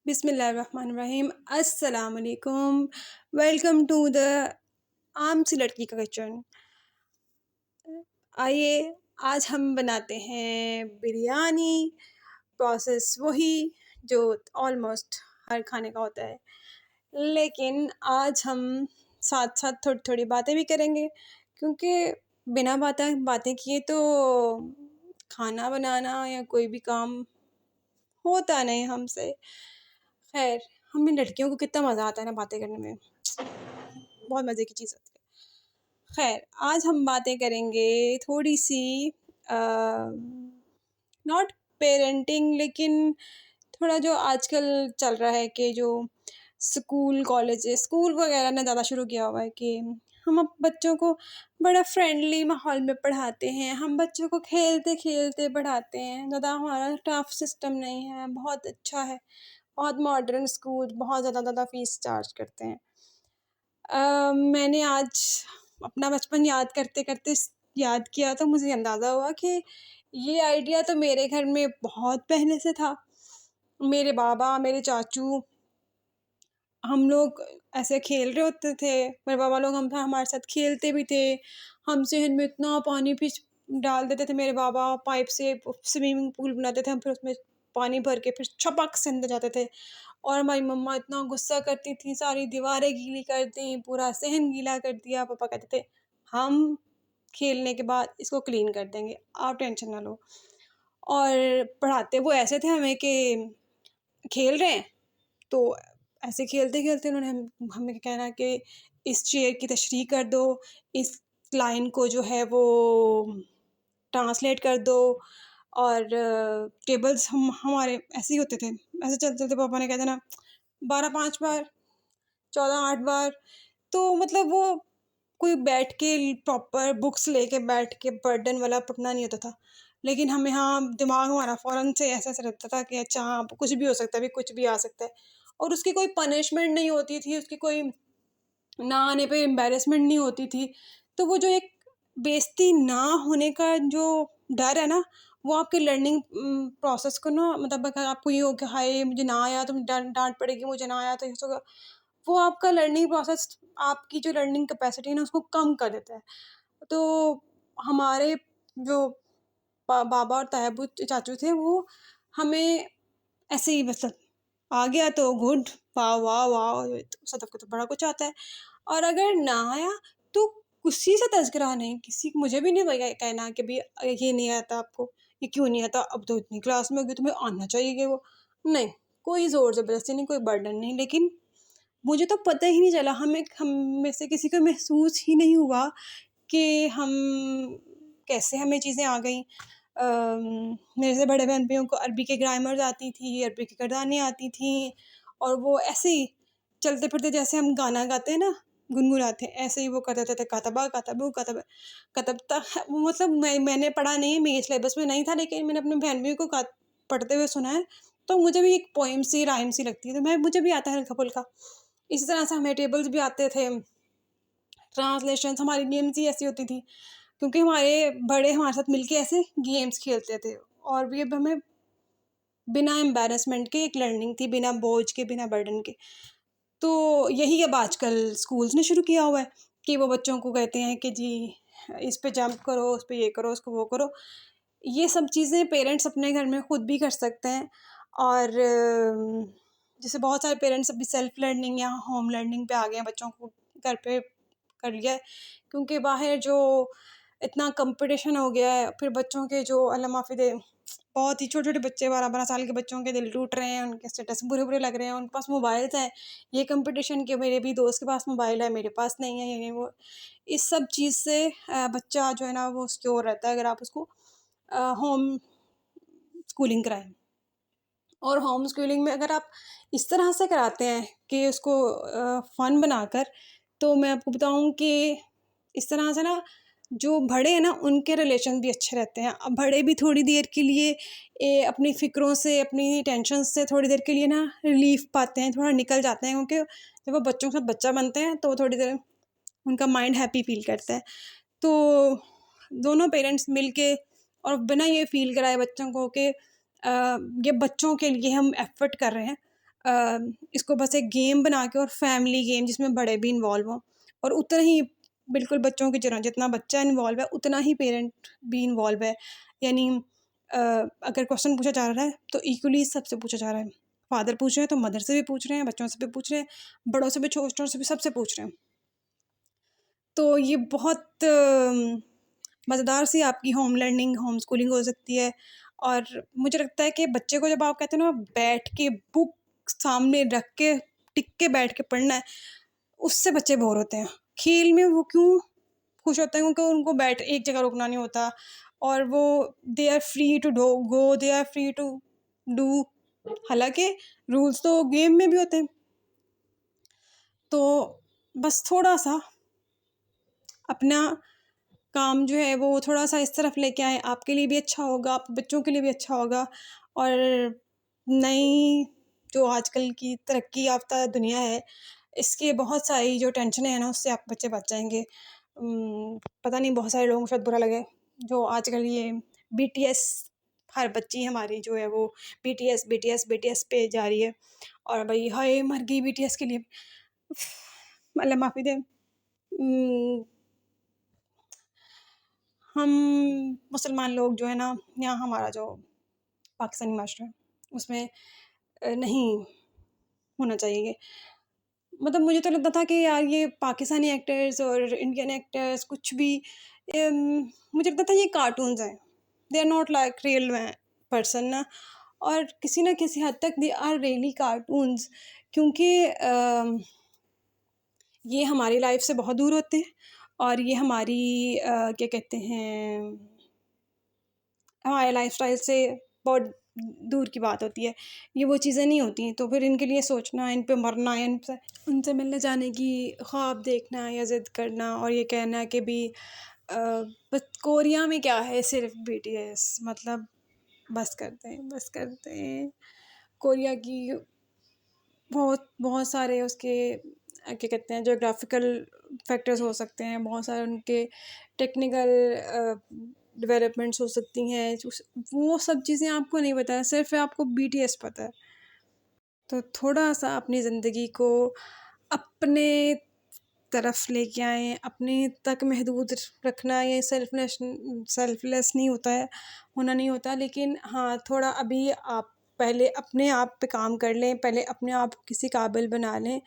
बिस्मिल्लाहिर्रहमानिर्रहीम। अस्सलाम वालेकुम। वेलकम टू द आम सी लड़की का किचन। आइए आज हम बनाते हैं बिरयानी। प्रोसेस वही जो ऑलमोस्ट हर खाने का होता है, लेकिन आज हम साथ साथ थोड़ी थोड़ी बातें भी करेंगे, क्योंकि बिना बातें बातें किए तो खाना बनाना या कोई भी काम होता नहीं हमसे। खैर, हमें लड़कियों को कितना मज़ा आता है ना बातें करने में, बहुत मज़े की चीज़ होती है। खैर, आज हम बातें करेंगे थोड़ी सी नॉट पेरेंटिंग, लेकिन थोड़ा जो आजकल चल रहा है कि जो स्कूल वगैरह ने ज़्यादा शुरू किया हुआ है कि हम अब बच्चों को बड़ा फ्रेंडली माहौल में पढ़ाते हैं। हम बच्चों को खेलते खेलते पढ़ाते हैं, ज़्यादा हमारा टफ सिस्टम नहीं है, बहुत अच्छा है। बहुत मॉडर्न स्कूल बहुत ज़्यादा फ़ीस चार्ज करते हैं। मैंने आज अपना बचपन याद करते करते याद किया तो मुझे अंदाज़ा हुआ कि ये आइडिया तो मेरे घर में बहुत पहले से था। मेरे बाबा, मेरे चाचू, हम लोग ऐसे खेल रहे होते थे। मेरे बाबा लोग हम हमारे साथ खेलते भी थे। हम सहन में इतना पानी भी डाल देते थे मेरे बाबा, पाइप से स्विमिंग पूल बनाते थे, हम फिर उसमें पानी भर के फिर छपक से अंदर जाते थे। और हमारी मम्मा इतना गुस्सा करती थी, सारी दीवारें गीली कर दी, पूरा सहन गीला कर दिया। पापा कहते थे, हम खेलने के बाद इसको क्लीन कर देंगे, आप टेंशन ना लो। और पढ़ाते वो ऐसे थे हमें कि खेल रहे हैं, तो ऐसे खेलते-खेलते उन्होंने हमें कहना कि इस चेयर की तशरीह कर दो, इस लाइन को जो है वो ट्रांसलेट कर दो। और टेबल्स हम हमारे ऐसे ही होते थे। ऐसे चलते-चलते पापा ने कह देना 12 5 बार, 14 8 बार। तो मतलब वो कोई बैठ के प्रॉपर बुक्स लेके बैठ के बर्डन वाला पढ़ना नहीं होता था। लेकिन हमें हाँ, दिमाग हमारा फ़ौरन से ऐसा-ऐसा रहता था कि अच्छा हाँ, कुछ भी हो सकता है, अभी कुछ भी आ सकता है। और उसकी कोई पनिशमेंट नहीं होती थी, उसकी कोई ना आने पे एम्बैरेसमेंट नहीं होती थी। तो वो जो एक बेइज़्ज़ती ना होने का जो डर है ना, वो आपके लर्निंग प्रोसेस को ना, मतलब अगर आपको ये हो कि हाय मुझे ना आया तो डाँट पड़ेगी, मुझे ना आया तो ऐसा होगा। वो आपका लर्निंग प्रोसेस, आपकी जो लर्निंग कैपेसिटी है ना, उसको कम कर देता है। तो हमारे जो बाबा और तायाबू चाचू थे, वो हमें ऐसे ही मतलब आ गया तो गुड, वाह, वाह, वाह! सदफ़ को तो बड़ा कुछ आता है। और अगर ना आया तो किसी से तज़किरा नहीं, किसी मुझे भी नहीं भैया कहना कि भई ये नहीं आता आपको, ये क्यों नहीं आता? अब तो इतनी क्लास में हो गई, तुम्हें आना चाहिए कि वो। नहीं, कोई ज़ोर ज़बरदस्ती नहीं, कोई बर्डन नहीं। लेकिन मुझे तो पता ही नहीं चला, हम में से किसी को महसूस ही नहीं हुआ कि हम कैसे हमें चीज़ें आ गईं। मेरे से बड़े बहन-भाइयों को अरबी के ग्रामर्स आती थी, अरबी की गर्दानें आती थीं, और वो ऐसे ही चलते-फिरते जैसे हम गाना गाते हैं ना, गुनगुनाते हैं, ऐसे ही वो कर देते थे, कतबा कतबू कतब कतबता। मतलब मैंने पढ़ा नहीं है, मेरे सिलेबस में नहीं था, लेकिन मैंने अपने बहन-भाइयों को पढ़ते हुए सुना है, तो मुझे भी एक पोएम सी, राइम सी लगती है, तो मुझे भी आता है हल्का-फुल्का। इसी तरह से हमें टेबल्स भी आते थे, ट्रांसलेशंस, हमारी गेम्स ही ऐसी होती थी, क्योंकि हमारे बड़े हमारे साथ मिलके ऐसे गेम्स खेलते थे। और भी अब हमें बिना एम्बैरेसमेंट के एक लर्निंग थी, बिना बोझ के, बिना बर्डन के। तो यही अब आजकल स्कूल्स ने शुरू किया हुआ है कि वो बच्चों को कहते हैं कि जी इस पे जंप करो, उस पे ये करो, उसको वो करो। ये सब चीज़ें पेरेंट्स अपने घर में खुद भी कर सकते हैं। और जैसे बहुत सारे पेरेंट्स अभी सेल्फ लर्निंग या होम लर्निंग पे आ गए हैं, बच्चों को घर पे कर लिया है, क्योंकि बाहर जो इतना कंपटीशन हो गया है। फिर बच्चों के जो अल्लाह माफ़ी दे, बहुत ही छोटे-छोटे बच्चे, 12-12 साल के बच्चों के दिल टूट रहे हैं, उनके स्टेटस बुरे-बुरे लग रहे हैं, उनके पास मोबाइल्स हैं। ये कंपटीशन कि मेरे भी दोस्त के पास मोबाइल है, मेरे पास नहीं है, ये वो। इस सब चीज़ से बच्चा जो है ना वो सिक्योर रहता है, अगर आप उसको होम स्कूलिंग कराएँ। और होम स्कूलिंग में अगर आप इस तरह से कराते हैं कि उसको फ़न बनाकर, तो मैं आपको बताऊँ कि इस तरह से ना जो बड़े हैं ना उनके रिलेशन भी अच्छे रहते हैं। अब बड़े भी थोड़ी देर के लिए अपनी फ़िक्रों से, अपनी टेंशन से थोड़ी देर के लिए ना रिलीफ़ पाते हैं, थोड़ा निकल जाते हैं, क्योंकि जब वो बच्चों के साथ बच्चा बनते हैं तो वो थोड़ी देर उनका माइंड हैप्पी फ़ील करता है। तो दोनों पेरेंट्स मिलके और बिना ये फ़ील कराए बच्चों को कि ये बच्चों के लिए हम एफ़र्ट कर रहे हैं, इसको बस एक गेम बना के, और फैमिली गेम जिसमें बड़े भी इन्वॉल्व हों, और उतना ही बिल्कुल बच्चों की तरह जितना बच्चा इन्वॉल्व है उतना ही पेरेंट भी इन्वॉल्व है। यानी अगर क्वेश्चन पूछा जा रहा है तो इक्वली सबसे पूछा जा रहा है। फादर पूछ रहे हैं तो मदर से भी पूछ रहे हैं, बच्चों से भी पूछ रहे हैं, बड़ों से भी, छोटों से भी, सबसे पूछ रहे हैं। तो ये बहुत मज़ेदार सी आपकी होम लर्निंग, होम स्कूलिंग हो सकती है। और मुझे लगता है कि बच्चे को जब आप कहते हैं ना बैठ के बुक सामने रख के टिक के बैठ के पढ़ना है, उससे बच्चे बोर होते हैं। खेल में वो क्यों खुश होते हैं? क्योंकि उनको बैठ एक जगह रुकना नहीं होता, और वो they are free to do go, they are free to do. हालाँकि रूल्स तो गेम में भी होते हैं। तो बस थोड़ा-सा अपना काम जो है वो थोड़ा-सा इस तरफ लेके आएँ, आपके लिए भी अच्छा होगा, आपके बच्चों के लिए भी अच्छा होगा। और नई जो आजकल की तरक्की याफ़्ता दुनिया है, इसकी बहुत सारी जो टेंशनें हैं ना, उससे आप बच्चे बच जाएँगे। पता नहीं, बहुत सारे लोगों को शायद बुरा लगे, जो आजकल ये बीटीएस, हर बच्ची हमारी जो है वो बीटीएस, बीटीएस, बीटीएस पे जा रही है। और भई हाय! मर गई बीटीएस के लिए। अल्लाह माफ़ी दे। उम हम मुसलमान लोग जो है ना, यहाँ हमारा जो पाकिस्तानी माशरा है, उसमें नहीं होना चाहिए ये। मतलब मुझे तो लगता था कि यार ये पाकिस्तानी एक्टर्स और इंडियन एक्टर्स कुछ भी, मुझे लगता था ये कार्टून्स हैं। They are not like real person ना। और किसी न किसी हद तक दे आर रियली कार्टून्स, क्योंकि ये हमारी लाइफ से बहुत दूर होते हैं, और ये हमारी क्या कहते हैं, हमारे लाइफ़स्टाइल से बहुत दूर की बात होती है। ये वो चीज़ें नहीं होती हैं, तो फिर इनके लिए सोचना, इन पे मरना, इनसे उनसे मिलने जाने की ख्वाब देखना या ज़िद करना, और ये कहना कि भी बस कोरिया में क्या है, सिर्फ़ बीटीएस, मतलब बस कर दें, बस कर दें। कोरिया की बहुत बहुत सारे उसके क्या कहते हैं, ज्योग्राफिकल फैक्टर्स हो सकते हैं, बहुत सारे उनके टेक्निकल डेवलपमेंट्स हो सकती हैं, वो सब चीज़ें आपको नहीं पता है, सिर्फ आपको बीटीएस पता है। तो थोड़ा-सा अपनी ज़िंदगी को अपने तरफ लेके आएँ, अपने तक महदूद रखना, ये सेल्फलेस नहीं होता है, होना नहीं होता। लेकिन हाँ, थोड़ा अभी आप पहले अपने आप पे काम कर लें, पहले अपने आप को किसी काबिल बना लें,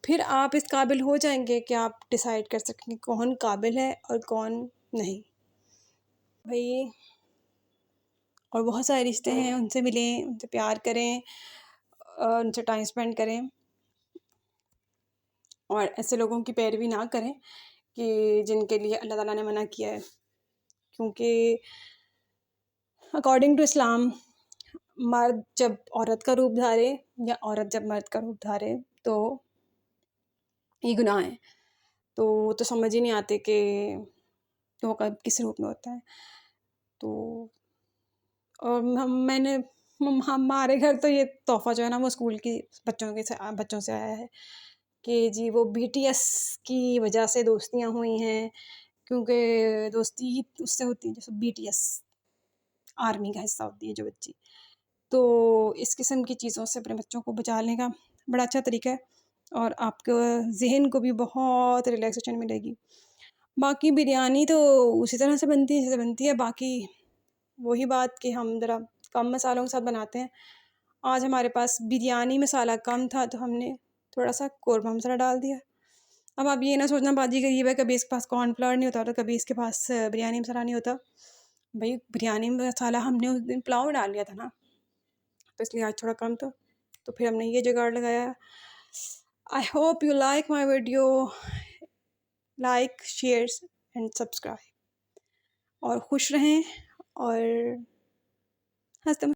फिर आप इस काबिल हो जाएँगे कि आप डिसाइड कर सकेंगे कौन काबिल है और कौन नहीं। भई, और बहुत सारे रिश्ते हैं, उनसे मिलें, उनसे प्यार करें, उनसे टाइम स्पेंड करें, और ऐसे लोगों की पैरवी ना करें कि जिनके लिए अल्लाह ताला ने मना किया है। क्योंकि अकॉर्डिंग टू इस्लाम, मर्द जब औरत का रूप धारे या औरत जब मर्द का रूप धारे तो ये गुनाह है। तो वो तो समझ ही नहीं आते कि वो कब किस रूप में होता है। तो और हमारे घर तो ये तोहफ़ा जो है ना, वो स्कूल की बच्चों से आया है कि जी वो बीटीएस की वजह से दोस्तियाँ हुई हैं, क्योंकि दोस्ती उससे होती है जैसे बीटीएस आर्मी का हिस्सा होती है जो बच्ची। तो इस किस्म की चीज़ों से अपने बच्चों को बचाने का बड़ा अच्छा तरीका है, और आपके ज़हन को भी बहुत रिलैक्सेशन मिलेगी। बाकी बिरयानी तो उसी तरह से बनती है जैसे बनती है, बाकी वही बात कि हम ज़रा कम मसालों के साथ बनाते हैं। आज हमारे पास बिरयानी मसाला कम था तो हमने थोड़ा-सा कोरमा मसाला डाल दिया। अब आप ये ना सोचना बाजी गरीब है, कभी इसके पास कॉर्नफ्लोर नहीं होता, तो कभी इसके पास बिरयानी मसाला नहीं होता। भई बिरयानी मसाला हमने उस दिन पुलाव में डाल लिया था ना, तो इसलिए आज थोड़ा कम था। तो फिर हमने ये जुगाड़ लगाया। I hope you like my video, like, shares and subscribe, और खुश रहें और हँसते